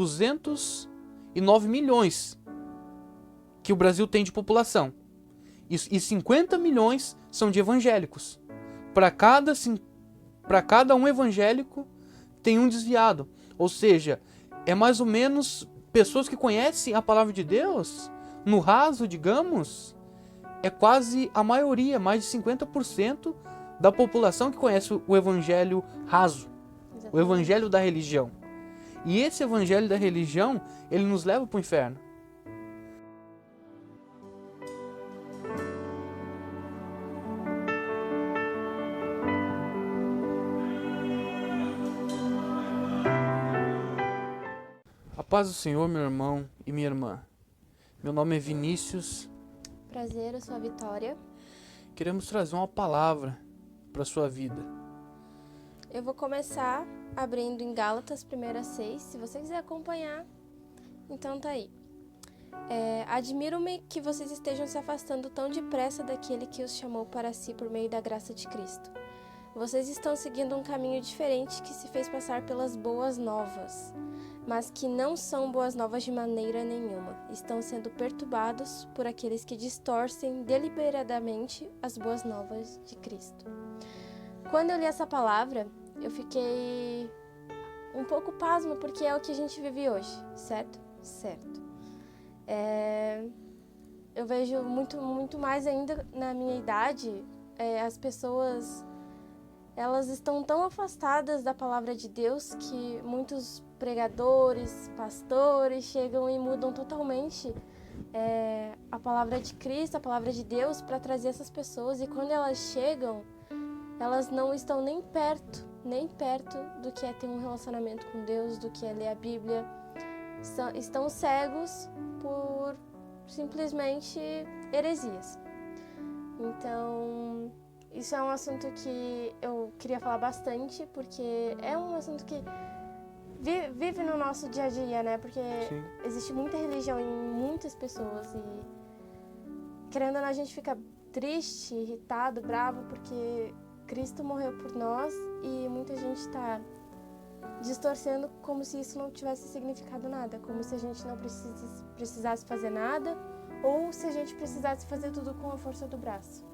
209 milhões que o Brasil tem de população. E 50 milhões são de evangélicos. Para cada um evangélico tem um desviado. Ou seja, é mais ou menos pessoas que conhecem a palavra de Deus, no raso, digamos, é quase a maioria, mais de 50% da população que conhece o evangelho raso, o evangelho da religião. E esse evangelho da religião, ele nos leva para o inferno. A paz do Senhor, meu irmão e minha irmã. Meu nome é Vinícius. Prazer, eu sou a Vitória. Queremos trazer uma palavra para a sua vida. Eu vou começar abrindo em Gálatas 1:6. Se você quiser acompanhar, então tá aí. Admiro-me que vocês estejam se afastando tão depressa daquele que os chamou para si por meio da graça de Cristo. Vocês estão seguindo um caminho diferente que se fez passar pelas boas novas, mas que não são boas novas de maneira nenhuma. Estão sendo perturbados por aqueles que distorcem deliberadamente as boas novas de Cristo. Quando eu li essa palavra, eu fiquei um pouco pasma, porque é o que a gente vive hoje, certo? Certo. Eu vejo muito mais ainda na minha idade, as pessoas, elas estão tão afastadas da palavra de Deus que muitos pregadores, pastores chegam e mudam totalmente a palavra de Cristo, a palavra de Deus para trazer essas pessoas, e quando elas chegam, elas não estão nem perto do que é ter um relacionamento com Deus, do que é ler a Bíblia. Estão cegos por simplesmente heresias. Então, isso é um assunto que eu queria falar bastante, porque é um assunto que vive no nosso dia a dia, né? Porque Sim. Existe muita religião em muitas pessoas e, querendo ou não, a gente fica triste, irritado, bravo, porque Cristo morreu por nós e muita gente está distorcendo como se isso não tivesse significado nada, como se a gente não precisasse fazer nada, ou se a gente precisasse fazer tudo com a força do braço.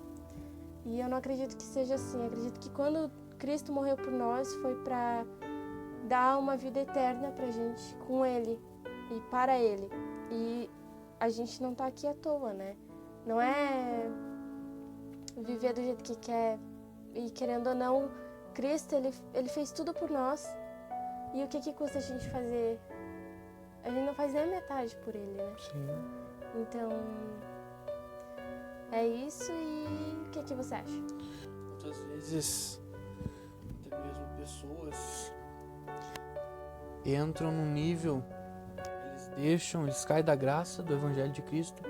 E eu não acredito que seja assim. Eu acredito que quando Cristo morreu por nós foi para dar uma vida eterna pra gente com Ele e para Ele. E a gente não tá aqui à toa, né? Não é viver do jeito que quer. E querendo ou não, Cristo, ele fez tudo por nós. E o que custa a gente fazer? A gente não faz nem a metade por Ele, né? Sim. Então, é isso. E o que você acha? Muitas vezes, até mesmo pessoas entram num nível, eles caem da graça do Evangelho de Cristo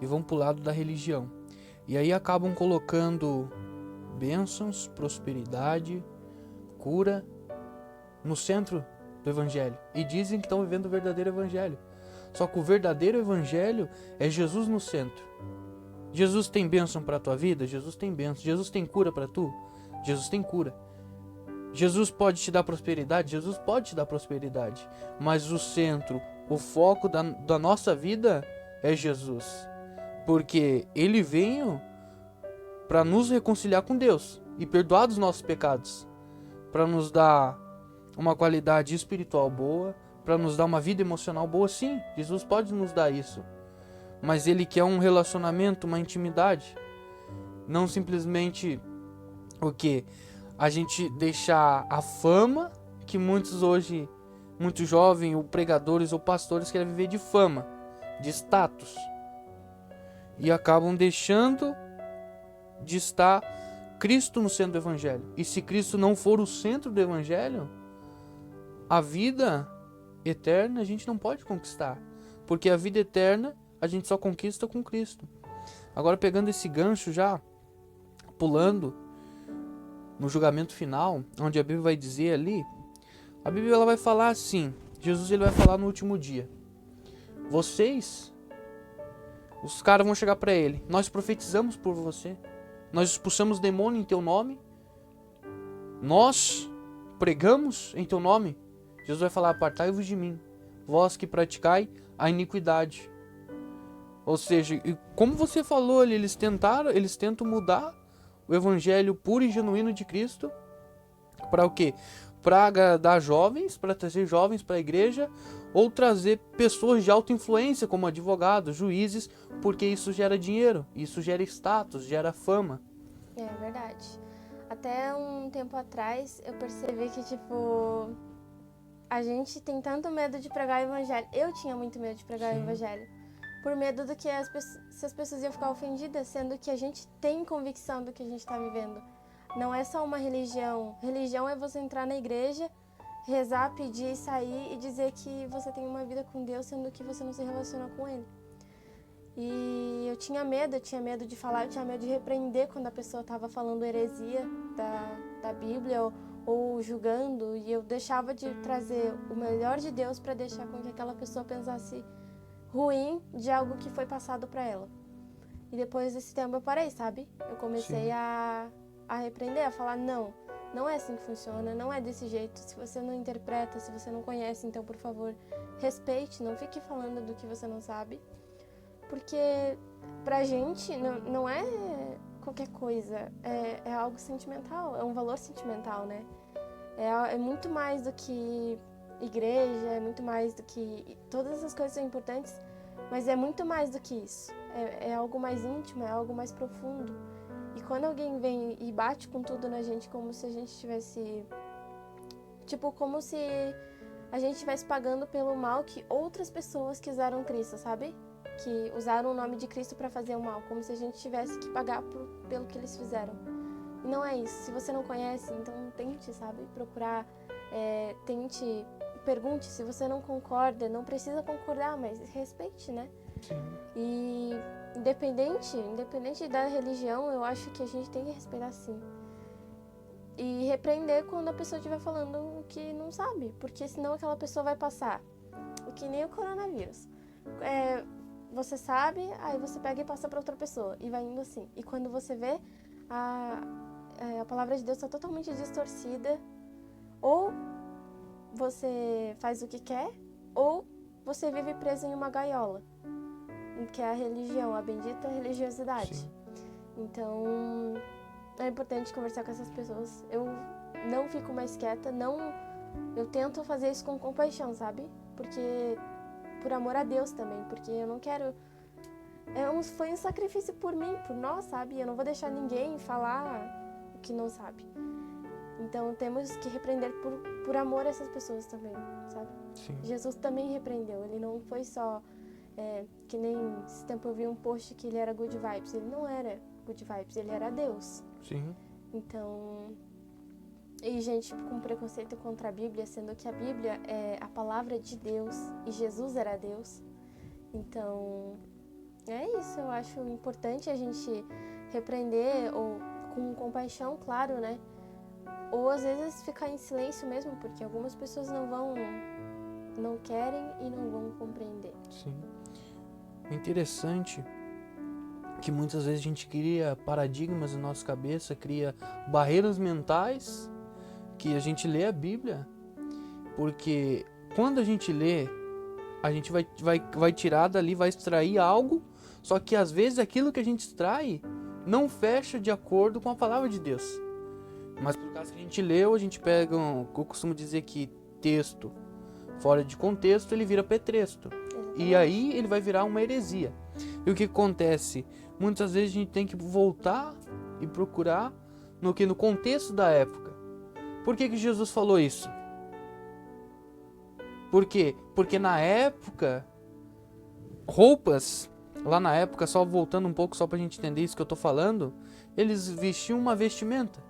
e vão pro lado da religião. E aí acabam colocando bênçãos, prosperidade, cura no centro do Evangelho. E dizem que estão vivendo o verdadeiro Evangelho. Só que o verdadeiro Evangelho é Jesus no centro. Jesus tem bênção para a tua vida? Jesus tem bênção. Jesus tem cura para tu? Jesus tem cura. Jesus pode te dar prosperidade? Jesus pode te dar prosperidade. Mas o centro, o foco da nossa vida é Jesus. Porque Ele veio para nos reconciliar com Deus e perdoar dos nossos pecados. Para nos dar uma qualidade espiritual boa, para nos dar uma vida emocional boa. Sim, Jesus pode nos dar isso. Mas Ele quer um relacionamento, uma intimidade. Não simplesmente o quê? A gente deixar a fama, que muitos hoje, muitos jovens, ou pregadores, ou pastores querem viver de fama, de status. E acabam deixando de estar Cristo no centro do Evangelho. E se Cristo não for o centro do Evangelho, a vida eterna a gente não pode conquistar. Porque a vida eterna a gente só conquista com Cristo. Agora, pegando esse gancho já, pulando no julgamento final, onde a Bíblia vai dizer ali, a Bíblia ela vai falar assim, Jesus ele vai falar no último dia. Vocês, os caras vão chegar para ele, nós profetizamos por você, nós expulsamos demônio em teu nome, nós pregamos em teu nome. Jesus vai falar, apartai-vos de mim, vós que praticai a iniquidade. Ou seja, e como você falou ali, eles tentam mudar o evangelho puro e genuíno de Cristo para o quê? Para agradar jovens, para trazer jovens para a igreja, ou trazer pessoas de alta influência, como advogados, juízes, porque isso gera dinheiro, isso gera status, gera fama. É verdade. Até um tempo atrás eu percebi que, tipo, a gente tem tanto medo de pregar o evangelho. Eu tinha muito medo de pregar o evangelho. Por medo do que se as pessoas iam ficar ofendidas, sendo que a gente tem convicção do que a gente está vivendo. Não é só uma religião. Religião é você entrar na igreja, rezar, pedir, sair e dizer que você tem uma vida com Deus, sendo que você não se relaciona com Ele. E eu tinha medo de falar, eu tinha medo de repreender quando a pessoa estava falando heresia da Bíblia ou julgando, e eu deixava de trazer o melhor de Deus para deixar com que aquela pessoa pensasse ruim de algo que foi passado para ela. E depois desse tempo eu parei, sabe? Eu comecei a repreender, a falar, não é assim que funciona, não é desse jeito. Se você não interpreta, se você não conhece, então, por favor, respeite, não fique falando do que você não sabe. Porque pra gente não é qualquer coisa, é algo sentimental, é um valor sentimental, né? É muito mais do que igreja, é muito mais do que... Todas essas coisas são importantes, mas é muito mais do que isso. É algo mais íntimo, é algo mais profundo. E quando alguém vem e bate com tudo na gente, como se a gente tivesse... Tipo, como se a gente estivesse pagando pelo mal que outras pessoas que usaram Cristo, sabe? Que usaram o nome de Cristo para fazer o mal, como se a gente tivesse que pagar pelo que eles fizeram. E não é isso. Se você não conhece, então tente, sabe? Procurar, tente, pergunte. Se você não concorda, não precisa concordar, mas respeite, né? Sim. E independente da religião, eu acho que a gente tem que respeitar sim. E repreender quando a pessoa estiver falando o que não sabe, porque senão aquela pessoa vai passar. O que nem o coronavírus. Você sabe, aí você pega e passa para outra pessoa, e vai indo assim. E quando você vê, a palavra de Deus está totalmente distorcida, ou você faz o que quer, ou você vive preso em uma gaiola, que é a religião, a bendita religiosidade. Sim. Então, é importante conversar com essas pessoas. Eu não fico mais quieta, eu tento fazer isso com compaixão, sabe? Porque... por amor a Deus também, porque eu não quero... Foi um sacrifício por mim, por nós, sabe? Eu não vou deixar ninguém falar o que não sabe. Então temos que repreender por amor a essas pessoas também, sabe? Sim. Jesus também repreendeu, ele não foi só... que nem esse tempo eu vi um post que ele era good vibes. Ele não era good vibes, ele era Deus. Sim. Então... E gente com preconceito contra a Bíblia, sendo que a Bíblia é a palavra de Deus e Jesus era Deus. Então, é isso. Eu acho importante a gente repreender, ou com compaixão, claro, né? Ou às vezes ficar em silêncio mesmo, porque algumas pessoas não querem e não vão compreender. Sim. É interessante que muitas vezes a gente cria paradigmas na nossa cabeça, cria barreiras mentais, que a gente lê a Bíblia, porque quando a gente lê, a gente vai tirar dali, vai extrair algo, só que às vezes aquilo que a gente extrai não fecha de acordo com a palavra de Deus. Mas por causa que a gente leu, a gente pega, eu costumo dizer que texto fora de contexto, ele vira pretexto. E aí ele vai virar uma heresia. E o que acontece? Muitas vezes a gente tem que voltar e procurar no contexto da época. Por que Jesus falou isso? Por quê? Porque na época, roupas, lá na época, só voltando um pouco, só pra gente entender isso que eu tô falando, eles vestiam uma vestimenta.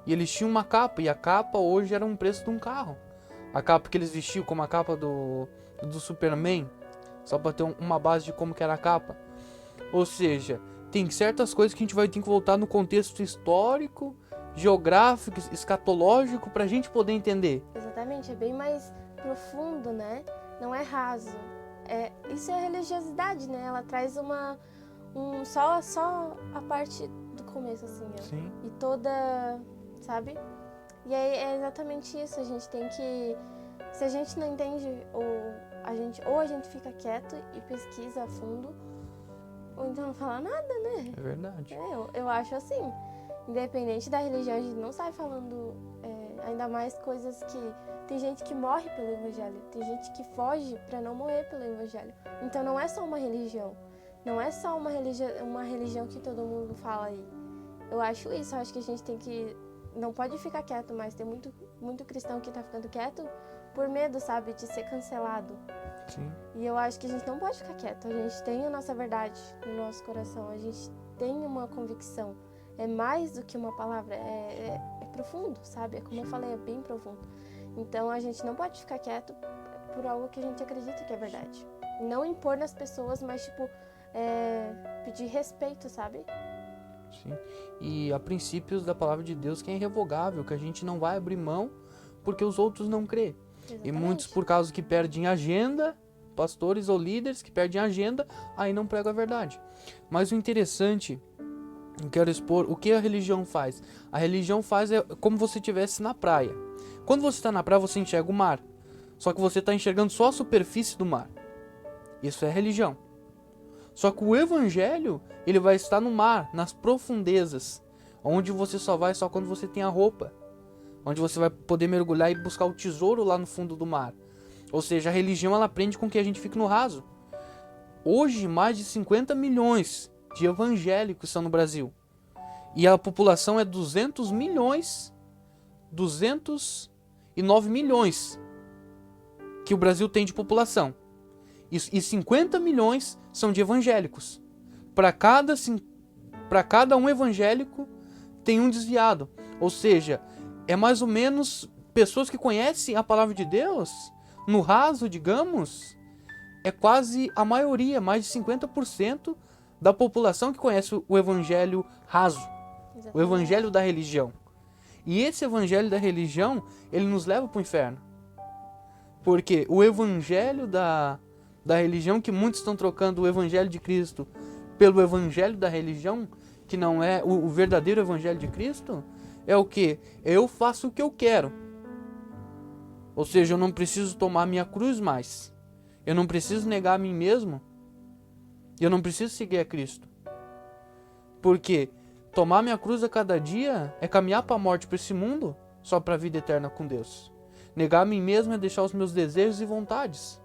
E eles tinham uma capa, e a capa hoje era um preço de um carro. A capa que eles vestiam, como a capa do Superman, só pra ter uma base de como que era a capa. Ou seja, tem certas coisas que a gente vai ter que voltar no contexto histórico, geográfico, escatológico, pra gente poder entender. Exatamente, é bem mais profundo, né? Não é raso. Isso é a religiosidade, né? Ela traz só a parte do começo, assim, ó. Sim. E toda, sabe? E aí é exatamente isso, a gente tem que... Se a gente não entende gente, ou a gente fica quieto e pesquisa a fundo, ou então não fala nada, né? É verdade. Eu acho assim, independente da religião, a gente não sai falando ainda mais coisas que... Tem gente que morre pelo evangelho, tem gente que foge para não morrer pelo evangelho. Então não é só uma religião, não é só uma religião que todo mundo fala aí. Eu acho isso, eu acho que a gente tem que... Não pode ficar quieto, mas tem muito cristão que tá ficando quieto por medo, sabe, de ser cancelado. Sim. E eu acho que a gente não pode ficar quieto, a gente tem a nossa verdade no nosso coração, a gente tem uma convicção. É mais do que uma palavra, é profundo, sabe? É como eu falei, é bem profundo. Então a gente não pode ficar quieto por algo que a gente acredita que é verdade. Não impor nas pessoas, mas tipo, pedir respeito, sabe? Sim. E há princípios da palavra de Deus que é irrevogável, que a gente não vai abrir mão porque os outros não crê. Exatamente. E muitos, por causa que perdem agenda, pastores ou líderes que perdem agenda, aí não pregam a verdade. Mas o interessante, eu quero expor o que a religião faz. A religião faz é como se você estivesse na praia. Quando você está na praia, você enxerga o mar. Só que você está enxergando só a superfície do mar. Isso é religião. Só que o evangelho, ele vai estar no mar, nas profundezas, onde você só vai só quando você tem a roupa, onde você vai poder mergulhar e buscar o tesouro lá no fundo do mar. Ou seja, a religião, ela aprende com que a gente fique no raso. Hoje, mais de 50 milhões de evangélicos estão no Brasil. E a população é 200 milhões, 209 milhões que o Brasil tem de população. E 50 milhões são de evangélicos. Para cada um evangélico tem um desviado. Ou seja, é mais ou menos pessoas que conhecem a palavra de Deus, no raso, digamos, é quase a maioria, mais de 50% da população que conhece o evangelho raso. Exatamente. O evangelho da religião. E esse evangelho da religião, ele nos leva para o inferno. Porque o evangelho da religião, que muitos estão trocando o evangelho de Cristo pelo evangelho da religião, que não é o verdadeiro evangelho de Cristo, é o que? Eu faço o que eu quero. Ou seja, eu não preciso tomar minha cruz mais. Eu não preciso negar a mim mesmo. Eu não preciso seguir a Cristo. Porque tomar minha cruz a cada dia é caminhar para a morte, para esse mundo, só para a vida eterna com Deus. Negar a mim mesmo é deixar os meus desejos e vontades.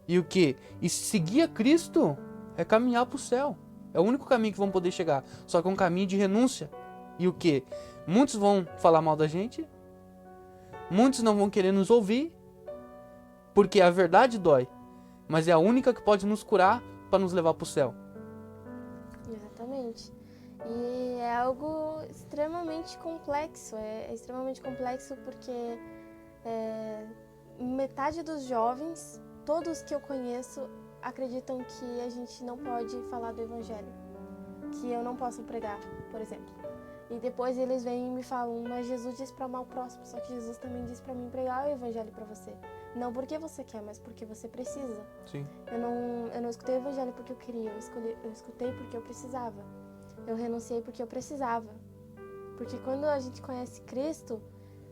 E o que? E seguir a Cristo é caminhar para o céu. É o único caminho que vão poder chegar. Só que é um caminho de renúncia. E o que? Muitos vão falar mal da gente. Muitos não vão querer nos ouvir. Porque a verdade dói. Mas é a única que pode nos curar para nos levar para o céu. Exatamente. E é algo extremamente complexo. É extremamente complexo porque metade dos jovens, todos que eu conheço, acreditam que a gente não pode falar do evangelho. Que eu não posso pregar, por exemplo. E depois eles vêm e me falam, mas Jesus disse para amar o próximo, só que Jesus também disse para mim pregar o evangelho para você. Não porque você quer, mas porque você precisa. Sim. Eu não escutei o evangelho porque eu queria, eu escutei porque eu precisava. Eu renunciei porque eu precisava. Porque quando a gente conhece Cristo,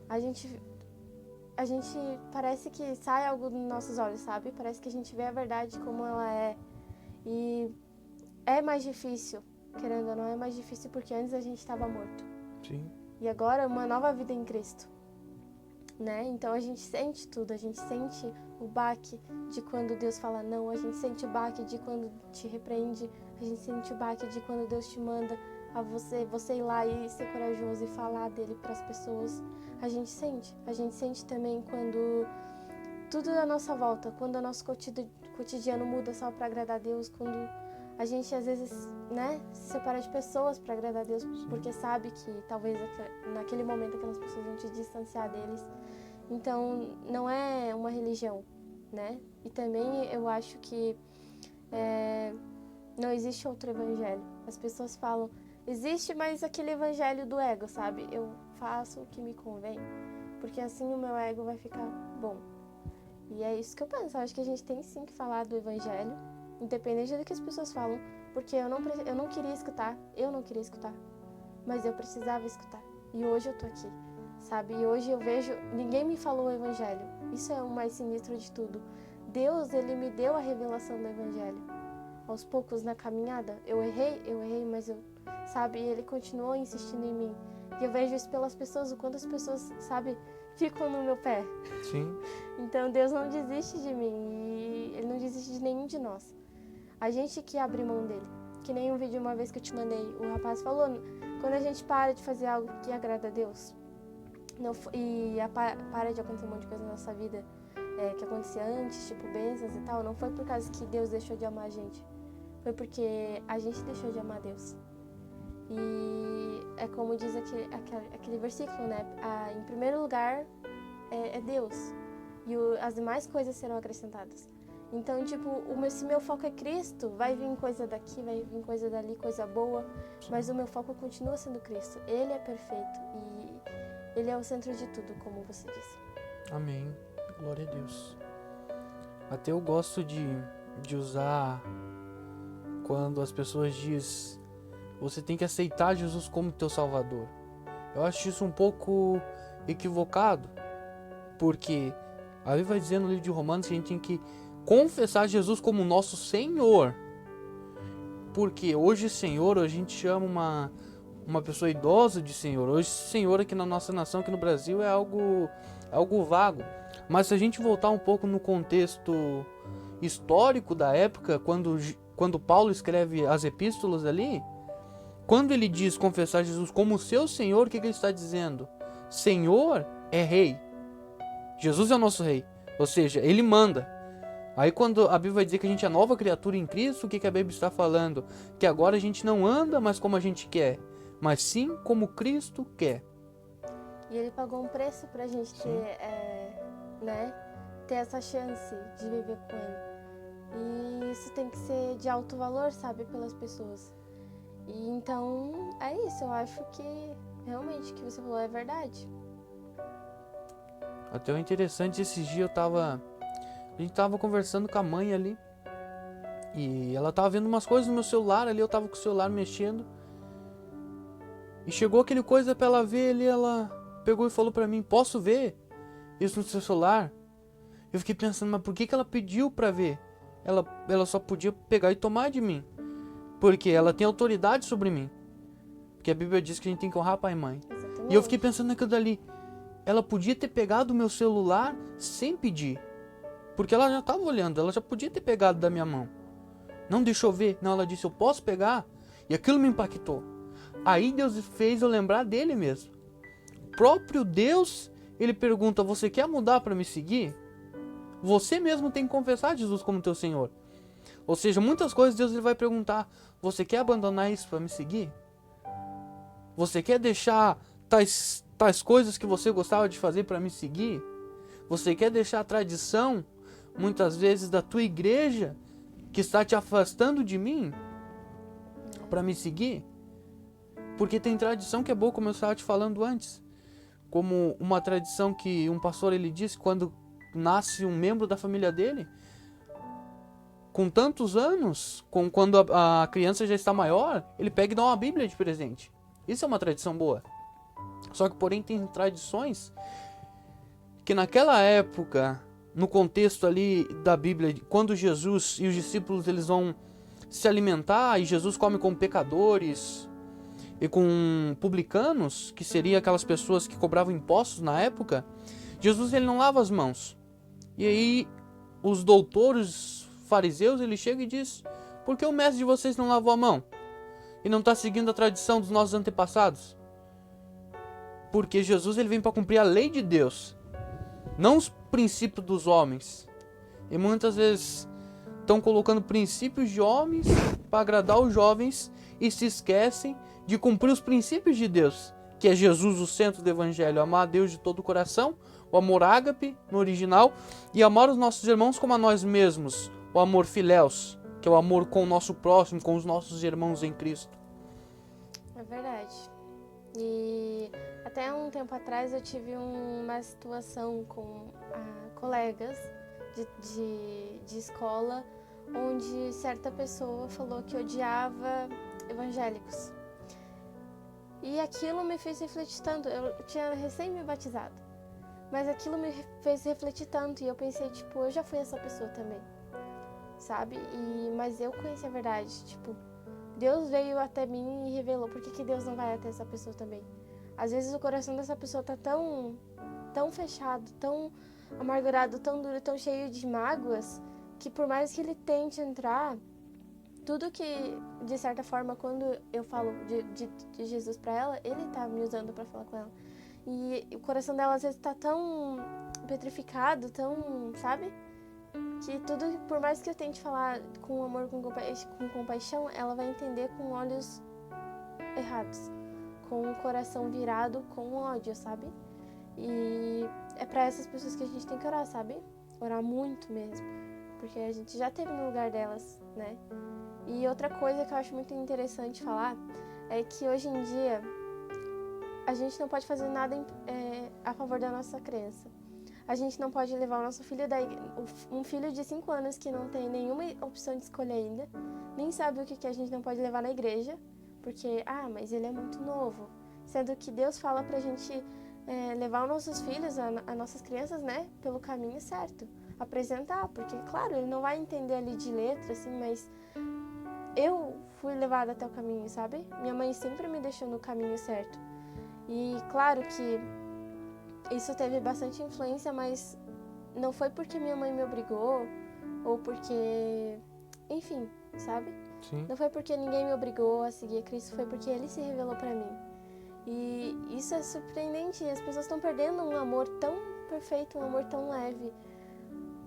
a gente parece que sai algo dos nossos olhos, sabe? Parece que a gente vê a verdade como ela é. E é mais difícil, querendo ou não, é mais difícil porque antes a gente estava morto. Sim. E agora é uma nova vida em Cristo. Né? Então a gente sente tudo, a gente sente o baque de quando Deus fala não, a gente sente o baque de quando te repreende, a gente sente o baque de quando Deus te manda a você ir lá e ser corajoso e falar dele para as pessoas. A gente sente também quando tudo à nossa volta, quando o nosso cotidiano muda só para agradar a Deus, quando a gente às vezes, né, se separa de pessoas para agradar a Deus, porque sabe que talvez naquele momento aquelas pessoas vão te distanciar deles. Então, não é uma religião, né? E também eu acho que não existe outro evangelho. As pessoas falam, existe, mas aquele evangelho do ego, sabe? Eu faço o que me convém, porque assim o meu ego vai ficar bom. E é isso que eu penso. Eu acho que a gente tem sim que falar do evangelho, independente do que as pessoas falam, porque eu não queria escutar, mas eu precisava escutar. E hoje eu tô aqui, sabe? E hoje eu vejo, ninguém me falou o evangelho. Isso é o mais sinistro de tudo. Deus, ele me deu a revelação do evangelho. Aos poucos na caminhada, eu errei, mas sabe, ele continuou insistindo em mim. E eu vejo isso pelas pessoas, o quanto as pessoas, sabe, ficam no meu pé. Sim. Então Deus não desiste de mim e ele não desiste de nenhum de nós. A gente que abre mão dele. Que nem um vídeo uma vez que eu te mandei, o rapaz falou, quando a gente para de fazer algo que agrada a Deus, para de acontecer um monte de coisa na nossa vida que acontecia antes, tipo bênçãos e tal, não foi por causa que Deus deixou de amar a gente. Foi porque a gente deixou de amar Deus. E é como diz aquele versículo, né? Em primeiro lugar é Deus. E as demais coisas serão acrescentadas. Então, tipo, se meu foco é Cristo, vai vir coisa daqui, vai vir coisa dali, coisa boa. Mas o meu foco continua sendo Cristo. Ele é perfeito e Ele é o centro de tudo, como você disse. Amém. Glória a Deus. Até eu gosto de usar quando as pessoas dizem você tem que aceitar Jesus como teu Salvador. Eu acho isso um pouco equivocado, porque a Bíblia vai dizer no livro de Romanos que a gente tem que confessar Jesus como nosso Senhor. Porque hoje Senhor, a gente chama uma pessoa idosa de Senhor. Hoje Senhor aqui na nossa nação, aqui no Brasil, é algo vago. Mas se a gente voltar um pouco no contexto histórico da época, quando Paulo escreve as epístolas ali, quando ele diz confessar Jesus como seu Senhor, o que ele está dizendo? Senhor é rei. Jesus é o nosso rei. Ou seja, ele manda. Aí quando a Bíblia vai dizer que a gente é nova criatura em Cristo, o que a Bíblia está falando? Que agora a gente não anda mais como a gente quer, mas sim como Cristo quer. E ele pagou um preço pra gente ter essa chance de viver com ele. E isso tem que ser de alto valor, sabe, pelas pessoas. E então, é isso. Eu acho que realmente o que você falou é verdade. Até o interessante, esses dias a gente tava conversando com a mãe ali. E ela tava vendo umas coisas no meu celular ali, eu tava com o celular mexendo. E chegou aquele coisa pra ela ver ali, ela pegou e falou pra mim, posso ver isso no seu celular? Eu fiquei pensando, mas por que ela pediu pra ver? Ela só podia pegar e tomar de mim. Porque ela tem autoridade sobre mim. Porque a Bíblia diz que a gente tem que honrar pai e mãe. Exatamente. E eu fiquei pensando naquilo dali. Ela podia ter pegado o meu celular sem pedir. Porque ela já estava olhando, ela já podia ter pegado da minha mão. Não deixou ver. Não, ela disse, eu posso pegar? E aquilo me impactou. Aí Deus fez eu lembrar dele mesmo. O próprio Deus, ele pergunta, você quer mudar para me seguir? Você mesmo tem que confessar Jesus como teu Senhor. Ou seja, muitas coisas Deus ele vai perguntar, você quer abandonar isso para me seguir? Você quer deixar tais coisas que você gostava de fazer para me seguir? Você quer deixar a tradição, muitas vezes, da tua igreja, que está te afastando de mim, para me seguir? Porque tem tradição que é boa, como eu estava te falando antes. Como uma tradição que um pastor ele disse, quando nasce um membro da família dele, com tantos anos, quando a criança já está maior, ele pega e dá uma Bíblia de presente. Isso é uma tradição boa. Só que, porém, tem tradições que naquela época, no contexto ali da Bíblia, quando Jesus e os discípulos eles vão se alimentar e Jesus come com pecadores e com publicanos, que seriam aquelas pessoas que cobravam impostos na época, Jesus ele não lava as mãos. E aí os doutores fariseus, ele chega e diz, por que o mestre de vocês não lavou a mão? E não está seguindo a tradição dos nossos antepassados? Porque Jesus ele vem para cumprir a lei de Deus, não os princípios dos homens. E muitas vezes estão colocando princípios de homens para agradar os jovens e se esquecem de cumprir os princípios de Deus, que é Jesus o centro do evangelho, amar a Deus de todo o coração, o amor ágape no original, e amar os nossos irmãos como a nós mesmos, o amor filéus, que é o amor com o nosso próximo, com os nossos irmãos em Cristo. É verdade. E até um tempo atrás eu tive uma situação com colegas de escola, onde certa pessoa falou que odiava evangélicos. E aquilo me fez refletir tanto. Eu tinha recém me batizado. Mas aquilo me fez refletir tanto e eu pensei, tipo, eu já fui essa pessoa também, sabe? Mas eu conheci a verdade, tipo, Deus veio até mim e revelou. Por que Deus não vai até essa pessoa também? Às vezes o coração dessa pessoa tá tão fechado, tão amargurado, tão duro, tão cheio de mágoas, que por mais que ele tente entrar, tudo que, de certa forma, quando eu falo de Jesus pra ela, ele tá me usando pra falar com ela. E o coração dela às vezes tá tão petrificado, tão, sabe? Que tudo, por mais que eu tente falar com amor, com compaixão, ela vai entender com olhos errados, com o coração virado com ódio, sabe? E é pra essas pessoas que a gente tem que orar, sabe? Orar muito mesmo, porque a gente já esteve no lugar delas, né? E outra coisa que eu acho muito interessante falar é que hoje em dia a gente não pode fazer nada a favor da nossa crença. A gente não pode levar o nosso filho um filho de 5 anos que não tem nenhuma opção de escolha ainda, nem sabe o que a gente não pode levar na igreja, porque, mas ele é muito novo. Sendo que Deus fala pra gente levar os nossos filhos, as nossas crianças, né, pelo caminho certo. Apresentar, porque, claro, ele não vai entender ali de letra, assim, mas eu fui levada até o caminho, sabe? Minha mãe sempre me deixou no caminho certo. E, claro que isso teve bastante influência, mas não foi porque minha mãe me obrigou, ou porque... Enfim, sabe? Sim. Não foi porque ninguém me obrigou a seguir Cristo, foi porque Ele se revelou pra mim. E isso é surpreendente, as pessoas estão perdendo um amor tão perfeito, um amor tão leve,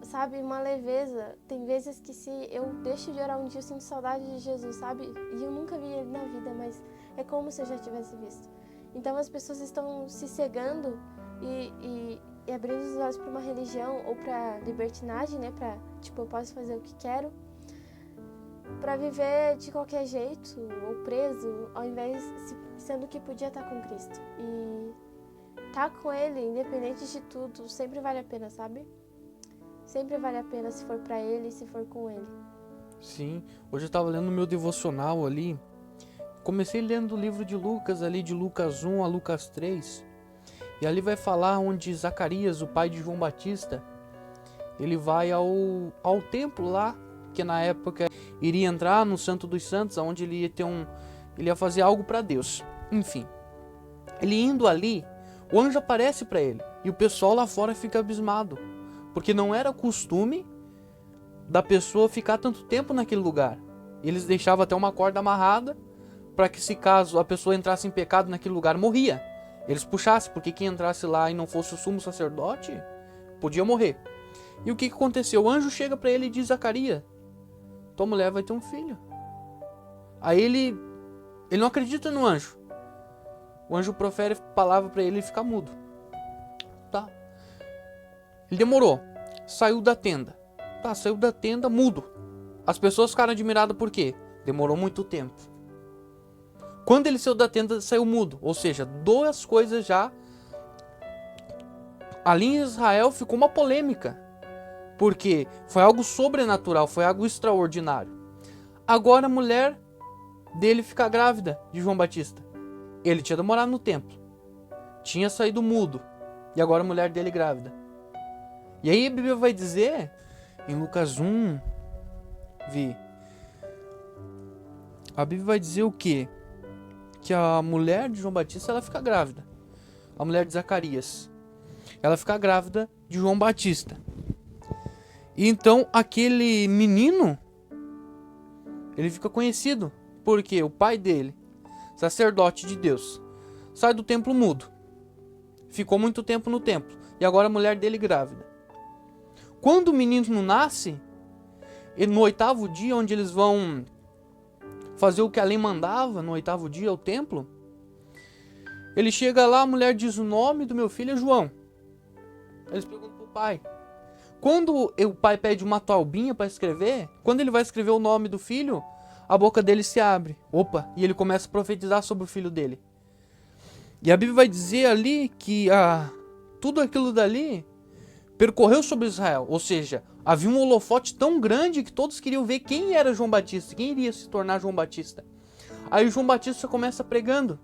sabe? Uma leveza. Tem vezes que se eu deixo de orar um dia, eu sinto saudade de Jesus, sabe? E eu nunca vi Ele na vida, mas é como se eu já tivesse visto. Então as pessoas estão se cegando e abrindo os olhos para uma religião ou para libertinagem, né? Pra, tipo, eu posso fazer o que quero, para viver de qualquer jeito ou preso, ao invés sendo que podia estar com Cristo. E estar com Ele, independente de tudo, sempre vale a pena, sabe? Sempre vale a pena se for para Ele e se for com Ele. Sim, hoje eu estava lendo o meu devocional ali. Comecei lendo o livro de Lucas ali, de Lucas 1 a Lucas 3. E ali vai falar onde Zacarias, o pai de João Batista, ele vai ao templo lá, que na época iria entrar no Santo dos Santos, onde ele ia ele ia fazer algo para Deus. Enfim, ele indo ali, o anjo aparece para ele e o pessoal lá fora fica abismado, porque não era costume da pessoa ficar tanto tempo naquele lugar. Eles deixavam até uma corda amarrada para que, se caso a pessoa entrasse em pecado naquele lugar, morria. Eles puxassem, porque quem entrasse lá e não fosse o sumo sacerdote podia morrer. E o que aconteceu? O anjo chega para ele e diz: Zacarias, tua mulher vai ter um filho. Aí ele não acredita no anjo. O anjo profere palavra para ele e fica mudo. Tá. Ele demorou. Saiu da tenda. Tá, saiu da tenda mudo. As pessoas ficaram admiradas por quê? Demorou muito tempo. Quando ele saiu da tenda, saiu mudo. Ou seja, 2 coisas já. Ali em Israel ficou uma polêmica. Porque foi algo sobrenatural, foi algo extraordinário. Agora a mulher dele fica grávida de João Batista. Ele tinha demorado no templo. Tinha saído mudo. E agora a mulher dele grávida. E aí a Bíblia vai dizer, em Lucas 1, a Bíblia vai dizer o quê? Que a mulher de João Batista, ela fica grávida. A mulher de Zacarias. Ela fica grávida de João Batista. E então aquele menino, ele fica conhecido. Porque o pai dele, sacerdote de Deus, sai do templo mudo. Ficou muito tempo no templo. E agora a mulher dele grávida. Quando o menino nasce, e no 8º dia, onde eles vão fazer o que a lei mandava, no 8º dia, ao templo, ele chega lá, a mulher diz: o nome do meu filho é João. Eles perguntam pro pai. Quando o pai pede uma taubinha para escrever, quando ele vai escrever o nome do filho, a boca dele se abre. Opa! E ele começa a profetizar sobre o filho dele. E a Bíblia vai dizer ali que tudo aquilo dali percorreu sobre Israel. Ou seja, havia um holofote tão grande que todos queriam ver quem era João Batista, quem iria se tornar João Batista. Aí João Batista começa pregando: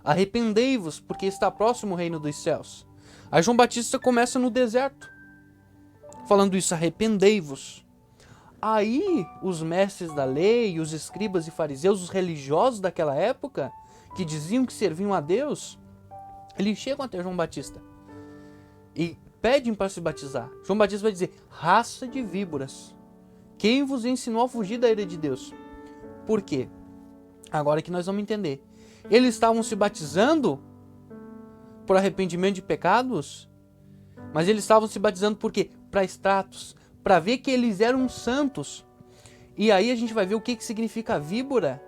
arrependei-vos, porque está próximo o reino dos céus. Aí João Batista começa no deserto, falando isso, arrependei-vos. Aí os mestres da lei, os escribas e fariseus, os religiosos daquela época, que diziam que serviam a Deus, eles chegam até João Batista e pedem para se batizar. João Batista vai dizer, raça de víboras, quem vos ensinou a fugir da ira de Deus? Por quê? Agora que nós vamos entender. Eles estavam se batizando por arrependimento de pecados, mas eles estavam se batizando por quê? Para status, para ver que eles eram santos. E aí a gente vai ver o que significa víbora.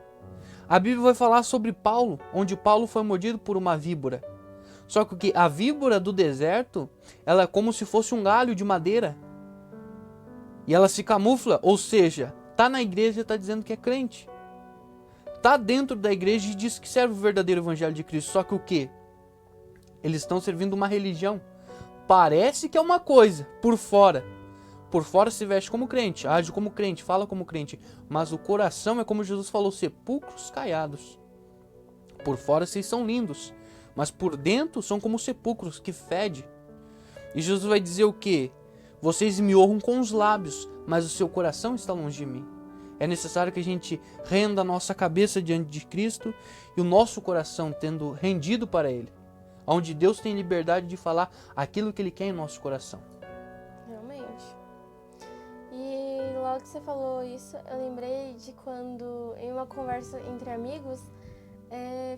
A Bíblia vai falar sobre Paulo, onde Paulo foi mordido por uma víbora. Só que a víbora do deserto, ela é como se fosse um galho de madeira. E ela se camufla, ou seja, tá na igreja e tá dizendo que é crente. Tá dentro da igreja e diz que serve o verdadeiro evangelho de Cristo. Só que o quê? Eles estão servindo uma religião. Parece que é uma coisa, por fora. Por fora se veste como crente, age como crente, fala como crente. Mas o coração é como Jesus falou, sepulcros caiados. Por fora vocês são lindos, mas por dentro são como sepulcros que fede. E Jesus vai dizer o quê? Vocês me honram com os lábios, mas o seu coração está longe de mim. É necessário que a gente renda a nossa cabeça diante de Cristo e o nosso coração tendo rendido para Ele. Onde Deus tem liberdade de falar aquilo que Ele quer em nosso coração. Realmente. E logo que você falou isso, eu lembrei de quando, em uma conversa entre amigos,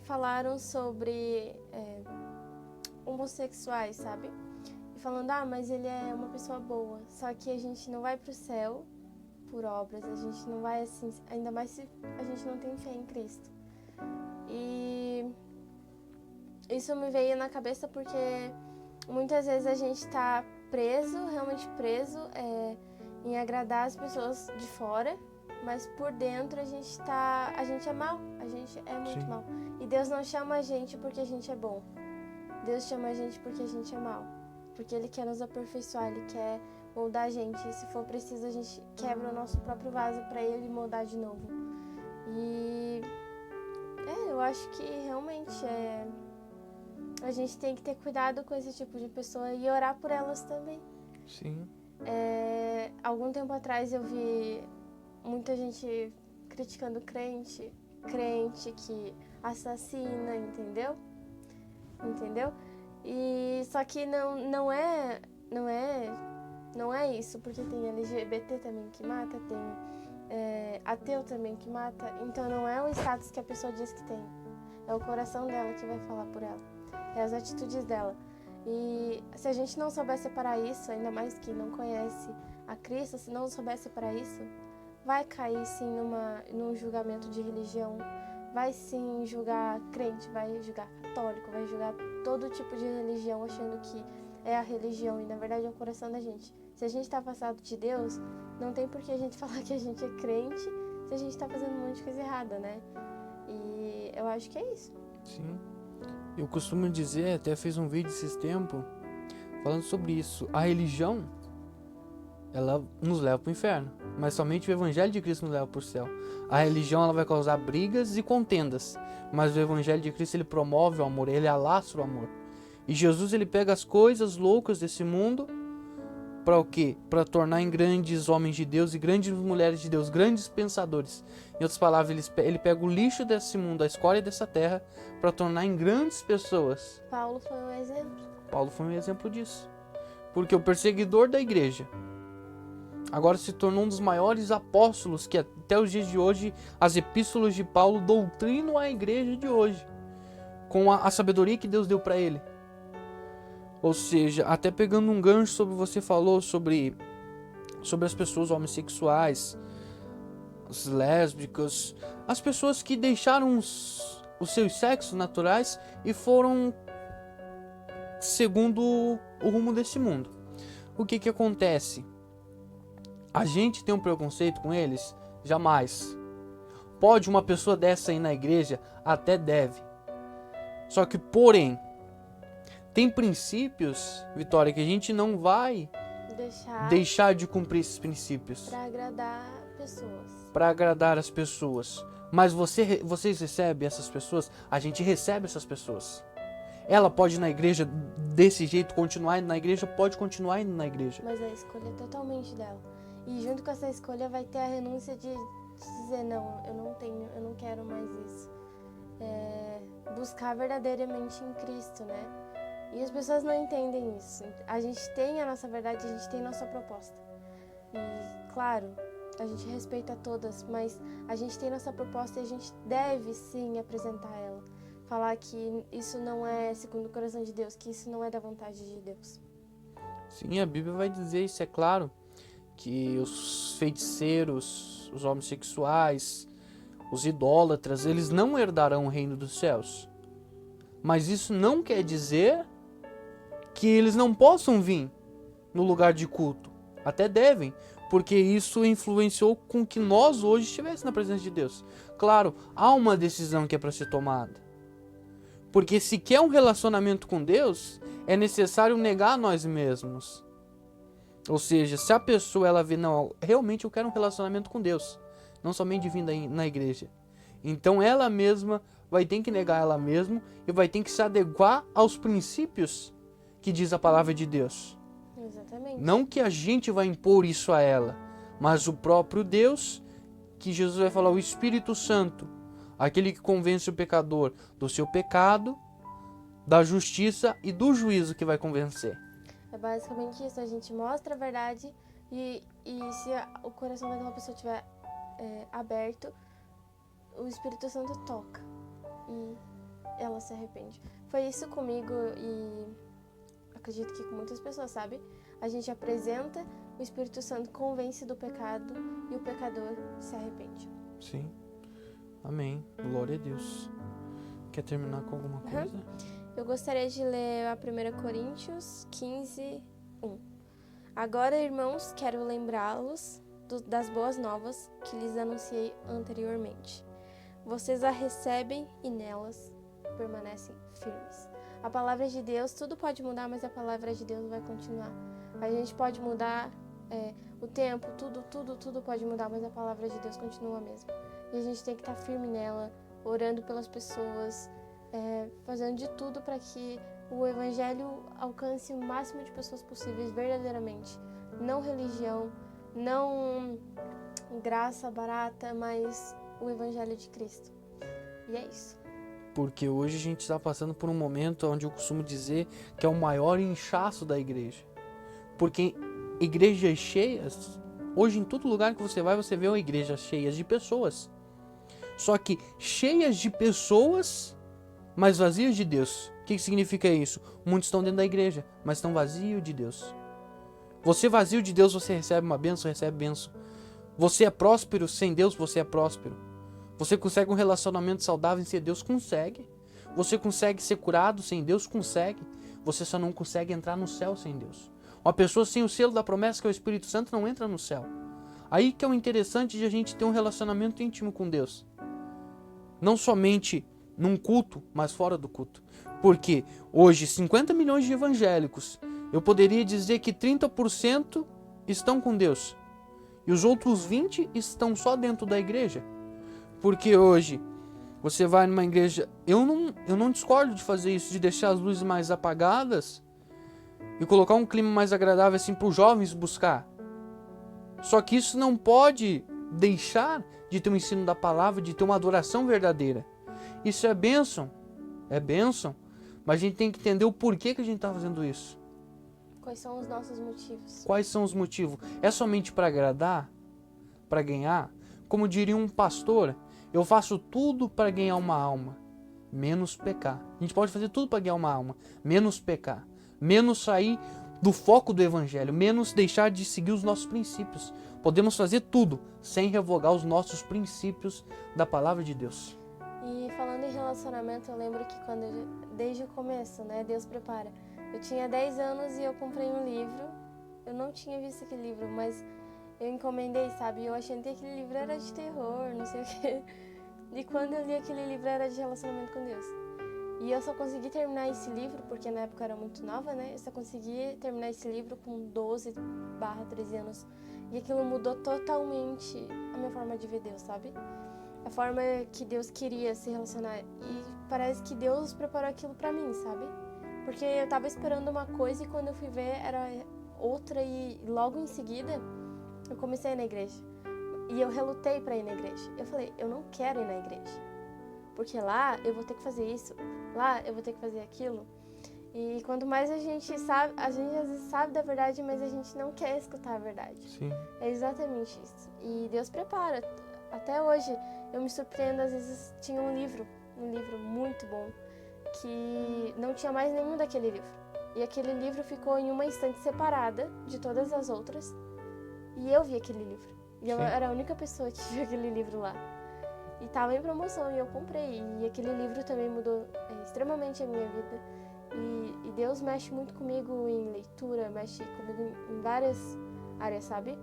falaram sobre homossexuais, sabe? E falando, mas ele é uma pessoa boa. Só que a gente não vai pro céu por obras, a gente não vai assim, ainda mais se a gente não tem fé em Cristo. E isso me veio na cabeça porque muitas vezes a gente está preso, realmente preso em agradar as pessoas de fora, mas por dentro a gente é mal, a gente é muito Sim. mal. E Deus não chama a gente porque a gente é bom. Deus chama a gente porque a gente é mal. Porque Ele quer nos aperfeiçoar, Ele quer moldar a gente. E se for preciso, a gente quebra o nosso próprio vaso para Ele moldar de novo. E eu acho que realmente a gente tem que ter cuidado com esse tipo de pessoa e orar por elas também. Sim. Algum tempo atrás eu vi muita gente criticando crente que assassina, entendeu? E só que não é isso, porque tem LGBT também que mata, tem ateu também que mata, então não é o status que a pessoa diz que tem, é o coração dela que vai falar por ela, é as atitudes dela. E se a gente não souber separar isso, ainda mais que não conhece a Cristo, se não souber separar isso, vai cair sim num julgamento de religião, vai sim julgar crente, vai julgar católico, vai julgar todo tipo de religião, achando que é a religião e na verdade é o coração da gente. Se a gente está afastado de Deus, não tem por que a gente falar que a gente é crente se a gente está fazendo um monte de coisa errada, né? E eu acho que é isso. Sim. Eu costumo dizer, até fiz um vídeo esses tempos, falando sobre isso. A religião, ela nos leva para o inferno, mas somente o Evangelho de Cristo nos leva para o céu. A religião, ela vai causar brigas e contendas, mas o Evangelho de Cristo, ele promove o amor, ele alastra o amor. E Jesus, ele pega as coisas loucas desse mundo para o quê? Para tornar em grandes homens de Deus e grandes mulheres de Deus, grandes pensadores. Em outras palavras, ele pega o lixo desse mundo, a escória dessa terra, para tornar em grandes pessoas. Paulo foi um exemplo. Paulo foi um exemplo disso. Porque o perseguidor da igreja agora se tornou um dos maiores apóstolos que até os dias de hoje as epístolas de Paulo doutrinam a igreja de hoje com a sabedoria que Deus deu para ele. Ou seja, até pegando um gancho sobre você falou sobre as pessoas homossexuais, as lésbicas, as pessoas que deixaram os seus sexos naturais e foram segundo o rumo desse mundo. O que acontece? A gente tem um preconceito com eles? Jamais. Pode uma pessoa dessa ir na igreja? Até deve. Só que, porém, tem princípios, Vitória, que a gente não vai deixar de cumprir esses princípios. Para agradar pessoas. Para agradar as pessoas. Mas vocês recebem essas pessoas? A gente recebe essas pessoas. Ela pode ir na igreja desse jeito, continuar indo na igreja, pode continuar indo na igreja. Mas a escolha é totalmente dela. E junto com essa escolha vai ter a renúncia de dizer, não, eu não quero mais isso. Buscar verdadeiramente em Cristo, né? E as pessoas não entendem isso. A gente tem a nossa verdade, a gente tem a nossa proposta. E, claro, a gente respeita todas, mas a gente tem nossa proposta e a gente deve, sim, apresentar ela. Falar que isso não é segundo o coração de Deus, que isso não é da vontade de Deus. Sim, a Bíblia vai dizer isso, é claro, que os feiticeiros, os homossexuais, os idólatras, eles não herdarão o reino dos céus. Mas isso não quer dizer que eles não possam vir no lugar de culto. Até devem, porque isso influenciou com que nós hoje estivéssemos na presença de Deus. Claro, há uma decisão que é para ser tomada. Porque se quer um relacionamento com Deus, é necessário negar nós mesmos. Ou seja, se a pessoa ela vê, não, realmente eu quero um relacionamento com Deus, não somente vir na igreja. Então ela mesma vai ter que negar ela mesma e vai ter que se adequar aos princípios que diz a palavra de Deus. Exatamente. Não que a gente vai impor isso a ela, mas o próprio Deus, que Jesus vai falar, o Espírito Santo, aquele que convence o pecador do seu pecado, da justiça e do juízo que vai convencer. É basicamente isso, a gente mostra a verdade e se o coração daquela pessoa estiver aberto, o Espírito Santo toca e ela se arrepende. Foi isso comigo e acredito que com muitas pessoas, sabe? A gente apresenta, o Espírito Santo convence do pecado e o pecador se arrepende. Sim. Amém. Glória a Deus. Quer terminar com alguma coisa? Eu gostaria de ler a 1 Coríntios 15, 1. Agora, irmãos, quero lembrá-los das boas novas que lhes anunciei anteriormente. Vocês a recebem e nelas permanecem firmes. A palavra de Deus, tudo pode mudar, mas a palavra de Deus vai continuar. A gente pode mudar o tempo, tudo pode mudar, mas a palavra de Deus continua mesmo. E a gente tem que estar firme nela, orando pelas pessoas, fazendo de tudo para que o Evangelho alcance o máximo de pessoas possíveis verdadeiramente. Não religião, não graça barata, mas o Evangelho de Cristo. E é isso. Porque hoje a gente está passando por um momento onde eu costumo dizer que é o maior inchaço da igreja. Porque igrejas cheias, hoje em todo lugar que você vai, você vê uma igreja cheia de pessoas. Só que cheias de pessoas, mas vazias de Deus. O que significa isso? Muitos estão dentro da igreja, mas estão vazios de Deus. Você vazio de Deus, você recebe uma bênção, recebe bênção. Você é próspero, sem Deus você é próspero. Você consegue um relacionamento saudável sem Deus? Consegue. Você consegue ser curado sem Deus? Consegue. Você só não consegue entrar no céu sem Deus. Uma pessoa sem o selo da promessa, que é o Espírito Santo, não entra no céu. Aí que é o interessante de a gente ter um relacionamento íntimo com Deus. Não somente num culto, mas fora do culto. Porque hoje 50 milhões de evangélicos, eu poderia dizer que 30% estão com Deus. E os outros 20% estão só dentro da igreja. Porque hoje você vai numa igreja, eu não discordo de fazer isso, de deixar as luzes mais apagadas e colocar um clima mais agradável assim para os jovens buscar. Só que isso não pode deixar de ter um ensino da palavra, de ter uma adoração verdadeira. Isso é bênção, mas a gente tem que entender o porquê que a gente está fazendo isso. Quais são os nossos motivos? Quais são os motivos? É somente para agradar? Para ganhar? Como diria um pastor, eu faço tudo para ganhar uma alma, menos pecar. A gente pode fazer tudo para ganhar uma alma, menos pecar, menos sair do foco do evangelho, menos deixar de seguir os nossos princípios. Podemos fazer tudo sem revogar os nossos princípios da palavra de Deus. E falando em relacionamento, eu lembro que desde o começo, né, Deus prepara. Eu tinha 10 anos e eu comprei um livro. Eu não tinha visto aquele livro, mas eu encomendei, sabe? Eu achei que aquele livro era de terror, não sei o quê. E quando eu li aquele livro era de relacionamento com Deus. E eu só consegui terminar esse livro, porque na época eu era muito nova, né? Eu só consegui terminar esse livro com 12/13 anos. E aquilo mudou totalmente a minha forma de ver Deus, sabe? a forma que Deus queria se relacionar. E parece que Deus preparou aquilo pra mim, sabe? Porque eu tava esperando uma coisa e quando eu fui ver era outra e logo em seguida eu comecei a ir na igreja. E eu relutei pra ir na igreja. Eu falei, eu não quero ir na igreja. Porque lá eu vou ter que fazer isso, lá eu vou ter que fazer aquilo. E quanto mais a gente sabe, a gente às vezes sabe da verdade, mas a gente não quer escutar a verdade. Sim. É exatamente isso. E Deus prepara. Até hoje eu me surpreendo, às vezes tinha um livro muito bom, que não tinha mais nenhum daquele livro. E aquele livro ficou em uma estante separada de todas as outras. E eu vi aquele livro. E eu era a única pessoa que viu aquele livro lá. E tava em promoção e eu comprei. E aquele livro também mudou extremamente a minha vida. E Deus mexe muito comigo em leitura, mexe comigo em várias áreas, sabe?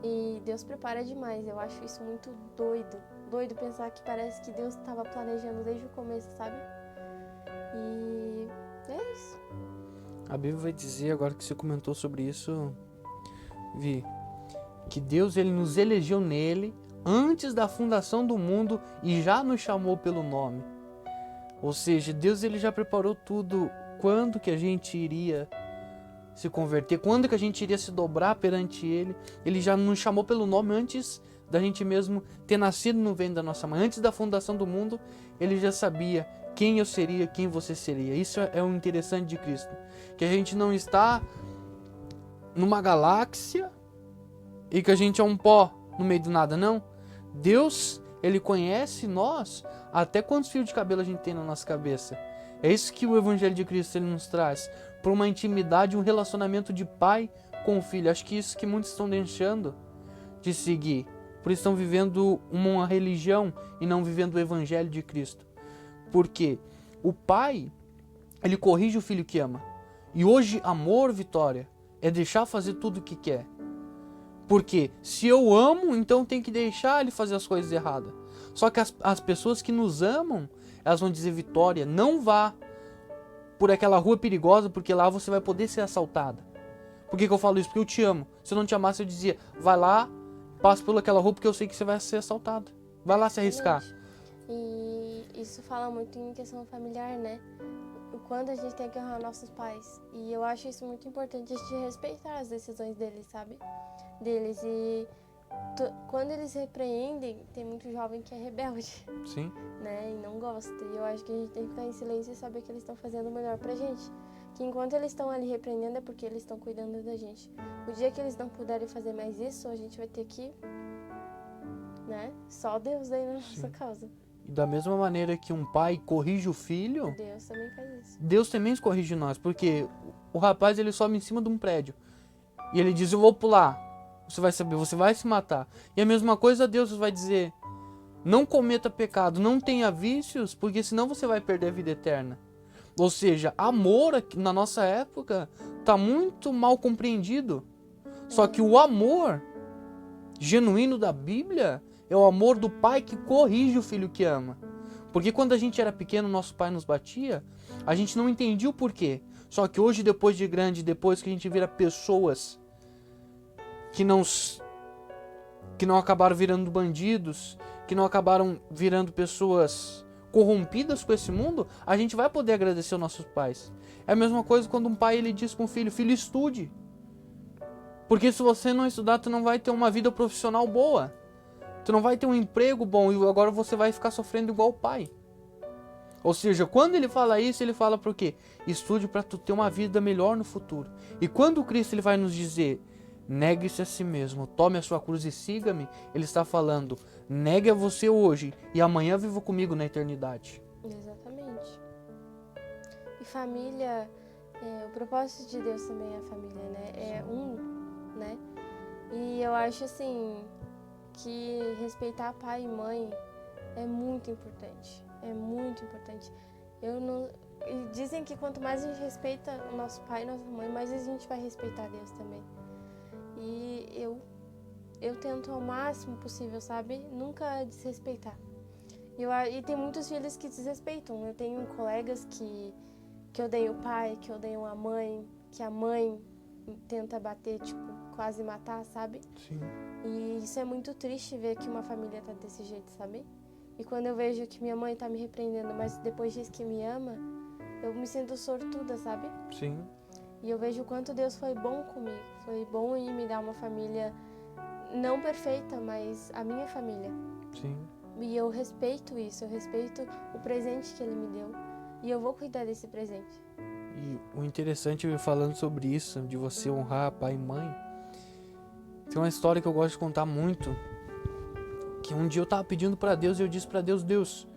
E Deus prepara demais. Eu acho isso muito doido. Doido pensar que parece que Deus estava planejando desde o começo, sabe? E é isso. A Bíblia vai dizer, agora que você comentou sobre isso, Vi, que Deus ele nos elegeu nele antes da fundação do mundo e já nos chamou pelo nome. Ou seja, Deus ele já preparou tudo, quando que a gente iria se converter, quando que a gente iria se dobrar perante ele. Ele já nos chamou pelo nome antes da gente mesmo ter nascido no ventre da nossa mãe. Antes da fundação do mundo, ele já sabia quem eu seria, quem você seria. Isso é o interessante de Cristo, que a gente não está numa galáxia e que a gente é um pó no meio do nada, não. Deus, ele conhece nós até quantos fios de cabelo a gente tem na nossa cabeça. É isso que o Evangelho de Cristo ele nos traz, para uma intimidade, um relacionamento de pai com o filho. Acho que isso que muitos estão deixando de seguir, por isso estão vivendo uma religião e não vivendo o Evangelho de Cristo. Porque o pai, ele corrige o filho que ama. E hoje, amor, Vitória, é deixar fazer tudo o que quer. Porque se eu amo, então tem que deixar ele fazer as coisas erradas. Só que as pessoas que nos amam, elas vão dizer, Vitória, não vá por aquela rua perigosa, porque lá você vai poder ser assaltada. Por que eu falo isso? Porque eu te amo. Se eu não te amasse, eu dizia, vai lá, passa por aquela rua, porque eu sei que você vai ser assaltada. Vai lá se arriscar. E isso fala muito em questão familiar, né? O quanto a gente tem que honrar nossos pais. E eu acho isso muito importante, a gente respeitar as decisões deles, sabe? Deles. E quando eles repreendem, tem muito jovem que é rebelde. Sim. Né? E não gosta. E eu acho que a gente tem que ficar em silêncio e saber que eles estão fazendo o melhor pra gente. Que enquanto eles estão ali repreendendo é porque eles estão cuidando da gente. O dia que eles não puderem fazer mais isso, a gente vai ter que, né? Só Deus daí na nossa causa. E da mesma maneira que um pai corrige o filho, Deus também faz isso. Deus também corrige nós. Porque o rapaz ele sobe em cima de um prédio e ele diz, eu vou pular. Você vai saber, você vai se matar. E a mesma coisa Deus vai dizer, não cometa pecado, não tenha vícios, porque senão você vai perder a vida eterna. Ou seja, amor aqui, na nossa época está muito mal compreendido. Só que o amor genuíno da Bíblia é o amor do pai que corrige o filho que ama. Porque quando a gente era pequeno, nosso pai nos batia, a gente não entendia o porquê. Só que hoje, depois de grande, depois que a gente vira pessoas que não acabaram virando bandidos, que não acabaram virando pessoas corrompidas com esse mundo, a gente vai poder agradecer aos nossos pais. É a mesma coisa quando um pai ele diz com o filho, filho, estude. Porque se você não estudar, tu não vai ter uma vida profissional boa. Tu não vai ter um emprego bom e agora você vai ficar sofrendo igual o pai. Ou seja, quando ele fala isso, ele fala para o quê? Estude para tu ter uma vida melhor no futuro. E quando o Cristo ele vai nos dizer, negue-se a si mesmo, tome a sua cruz e siga-me, ele está falando, negue a você hoje e amanhã viva comigo na eternidade. Exatamente. E família, o propósito de Deus também é a família, né? É né? E eu acho assim que respeitar pai e mãe é muito importante. É muito importante. E dizem que quanto mais a gente respeita o nosso pai e nossa mãe, mais a gente vai respeitar Deus também. E eu tento ao máximo possível, sabe? Nunca desrespeitar. E tem muitos filhos que desrespeitam. Eu tenho colegas que odeiam o pai, que odeiam a mãe, que a mãe tenta bater, tipo, quase matar, sabe? Sim. E isso é muito triste ver que uma família tá desse jeito, sabe? E quando eu vejo que minha mãe tá me repreendendo, mas depois diz que me ama, eu me sinto sortuda, sabe? Sim. E eu vejo o quanto Deus foi bom comigo. Foi bom em me dar uma família não perfeita, mas a minha família. Sim. E eu respeito isso, eu respeito o presente que Ele me deu. E eu vou cuidar desse presente. E o interessante, falando sobre isso, de você honrar pai e mãe, tem uma história que eu gosto de contar muito, que um dia eu tava pedindo pra Deus e eu disse pra Deus, Deus,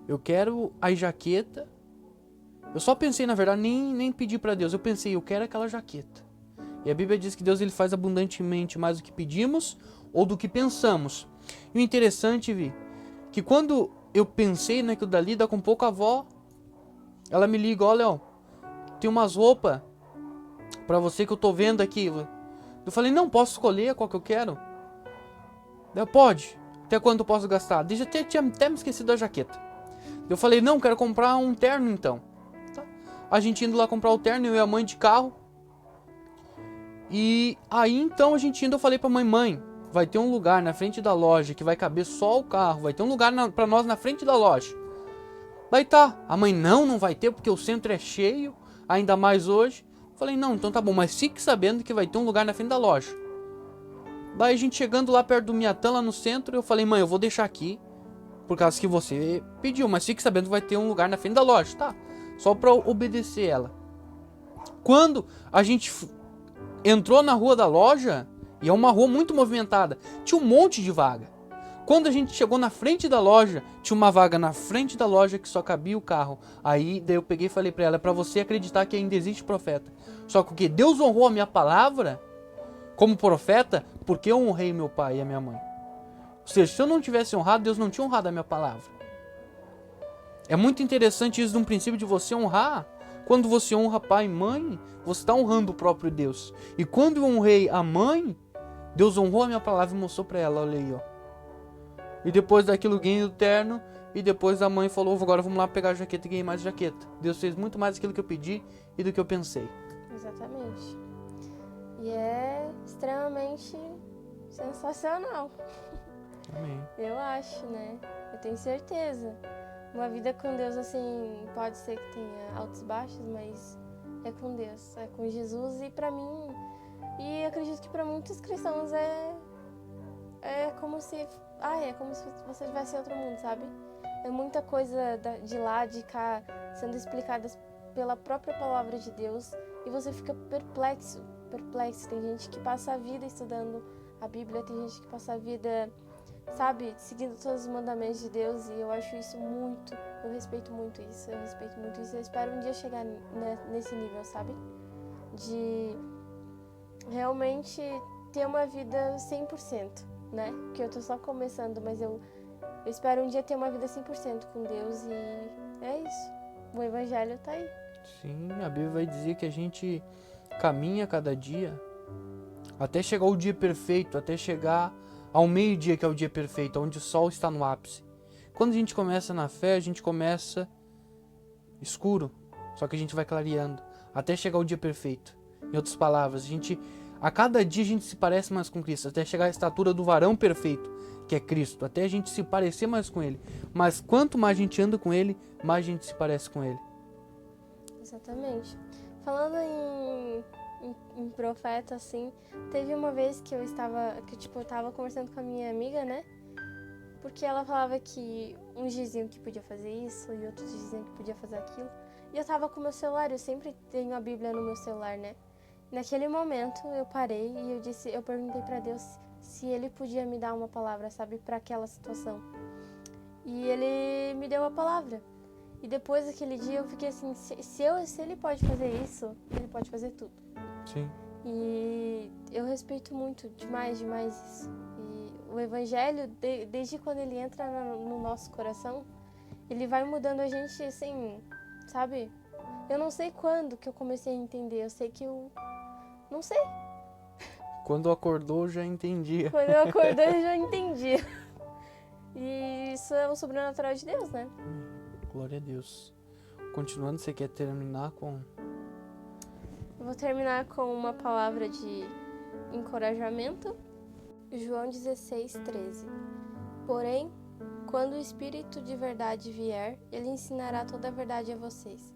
eu quero a jaqueta. Eu só pensei, na verdade, nem pedi pra Deus, eu pensei, eu quero aquela jaqueta. E a Bíblia diz que Deus ele faz abundantemente mais do que pedimos ou do que pensamos. E o interessante, Vi, que quando eu pensei naquilo dali, daqui a pouco a avó, ela me liga, ó, Léo, tem umas roupas pra você que eu tô vendo aqui. Eu falei, não, posso escolher qual que eu quero? Ela, pode. Até quanto eu posso gastar? Deixa eu tinha até me esquecido da jaqueta. Eu falei, não, quero comprar um terno então. Tá. A gente indo lá comprar o terno, eu e a mãe de carro. E aí então a gente indo, eu falei pra mãe, vai ter um lugar na frente da loja que vai caber só o carro. Vai ter um lugar pra nós na frente da loja. Daí tá, a mãe, não vai ter porque o centro é cheio, ainda mais hoje. Falei, não, então tá bom, mas fique sabendo que vai ter um lugar na frente da loja. Daí a gente chegando lá perto do Miatã, lá no centro, eu falei, mãe, eu vou deixar aqui, por causa que você pediu, mas fique sabendo que vai ter um lugar na frente da loja, tá? Só pra obedecer ela. Quando a gente entrou na rua da loja, e é uma rua muito movimentada, tinha um monte de vaga. Quando a gente chegou na frente da loja, tinha uma vaga na frente da loja que só cabia o carro. Aí daí eu peguei e falei pra ela, é pra você acreditar que ainda existe profeta. Só que o que? Deus honrou a minha palavra como profeta porque eu honrei meu pai e a minha mãe. Ou seja, se eu não tivesse honrado, Deus não tinha honrado a minha palavra. É muito interessante isso de um princípio de você honrar. Quando você honra pai e mãe, você está honrando o próprio Deus. E quando eu honrei a mãe, Deus honrou a minha palavra e mostrou pra ela, olha aí, ó. E depois daquilo ganhei o terno. E depois a mãe falou, agora vamos lá pegar a jaqueta e ganhei mais jaqueta. Deus fez muito mais aquilo que eu pedi e do que eu pensei. Exatamente. E é extremamente sensacional. Amém. Eu acho, né? Eu tenho certeza. Uma vida com Deus, assim, pode ser que tenha altos e baixos, mas é com Deus, é com Jesus. E pra mim, e acredito que pra muitos cristãos é como se... é como se você estivesse em outro mundo, sabe? É muita coisa de lá, de cá, sendo explicadas pela própria palavra de Deus. E você fica perplexo. Tem gente que passa a vida estudando a Bíblia, tem gente que passa a vida, sabe, seguindo todos os mandamentos de Deus. E eu acho isso muito, eu respeito muito isso. Eu espero um dia chegar nesse nível, sabe? De realmente ter uma vida 100%. Né? Que eu tô só começando, mas eu espero um dia ter uma vida 100% com Deus e é isso. O Evangelho tá aí. Sim, a Bíblia vai dizer que a gente caminha cada dia até chegar ao dia perfeito, até chegar ao meio-dia, que é o dia perfeito, onde o sol está no ápice. Quando a gente começa na fé, a gente começa escuro, só que a gente vai clareando até chegar ao dia perfeito. Em outras palavras, a cada dia a gente se parece mais com Cristo, até chegar à estatura do varão perfeito, que é Cristo, até a gente se parecer mais com Ele. Mas quanto mais a gente anda com Ele, mais a gente se parece com Ele. Exatamente. Falando em profeta, assim, teve uma vez que eu tava conversando com a minha amiga, né? Porque ela falava que uns diziam que podia fazer isso e outros diziam que podia fazer aquilo. E eu tava com o meu celular, eu sempre tenho a Bíblia no meu celular, né? Naquele momento eu parei e eu perguntei pra Deus se Ele podia me dar uma palavra, sabe, pra aquela situação. E Ele me deu a palavra. E depois daquele dia eu fiquei assim, se Ele pode fazer isso, Ele pode fazer tudo. Sim. E eu respeito muito, demais isso. E o Evangelho, desde quando ele entra no nosso coração, ele vai mudando a gente assim, sabe? Eu não sei quando que eu comecei a entender, eu sei que eu... Não sei. Quando acordou, já entendia. Quando eu acordei, eu já entendi. E isso é o sobrenatural de Deus, né? Glória a Deus. Continuando, você quer terminar com... Eu vou terminar com uma palavra encorajamento. João 16:13. Porém, quando o Espírito de verdade vier, ele ensinará toda a verdade a vocês.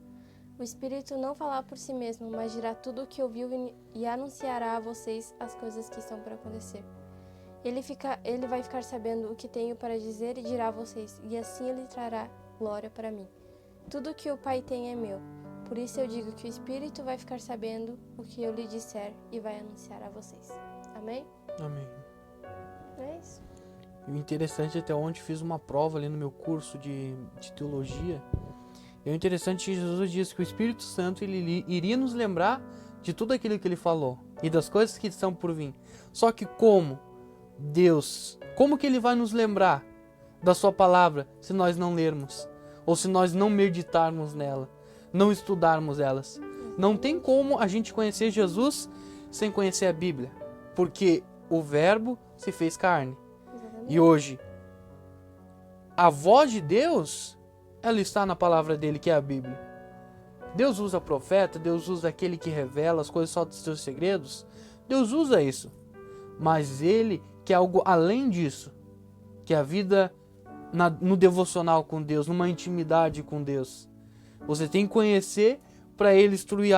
O Espírito não falará por si mesmo, mas dirá tudo o que ouviu e anunciará a vocês as coisas que estão para acontecer. Ele vai ficar sabendo o que tenho para dizer e dirá a vocês, e assim ele trará glória para mim. Tudo o que o Pai tem é meu. Por isso eu digo que o Espírito vai ficar sabendo o que eu lhe disser e vai anunciar a vocês. Amém? Amém. É isso. E o interessante, até ontem fiz uma prova ali no meu curso de teologia. E o interessante é que Jesus disse que o Espírito Santo ele iria nos lembrar de tudo aquilo que ele falou e das coisas que estão por vir. Só que como que ele vai nos lembrar da sua palavra se nós não lermos? Ou se nós não meditarmos nela, não estudarmos elas? Não tem como a gente conhecer Jesus sem conhecer a Bíblia. Porque o Verbo se fez carne. E hoje, a voz de Deus, ela está na palavra dele, que é a Bíblia. Deus usa profeta, Deus usa aquele que revela as coisas só dos seus segredos. Deus usa isso. Mas ele quer algo além disso. Que é a vida no devocional com Deus, numa intimidade com Deus. Você tem que conhecer para ele instruir.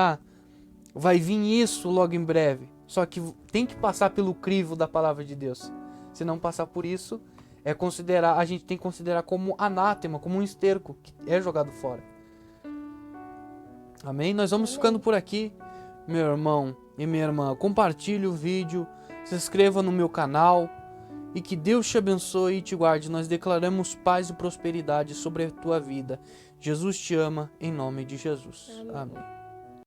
Vai vir isso logo em breve. Só que tem que passar pelo crivo da palavra de Deus. Se não passar por isso, a gente tem que considerar como anátema, como um esterco que é jogado fora. Amém? Nós vamos ficando por aqui, meu irmão e minha irmã. Compartilhe o vídeo, se inscreva no meu canal e que Deus te abençoe e te guarde. Nós declaramos paz e prosperidade sobre a tua vida. Jesus te ama, em nome de Jesus. Amém.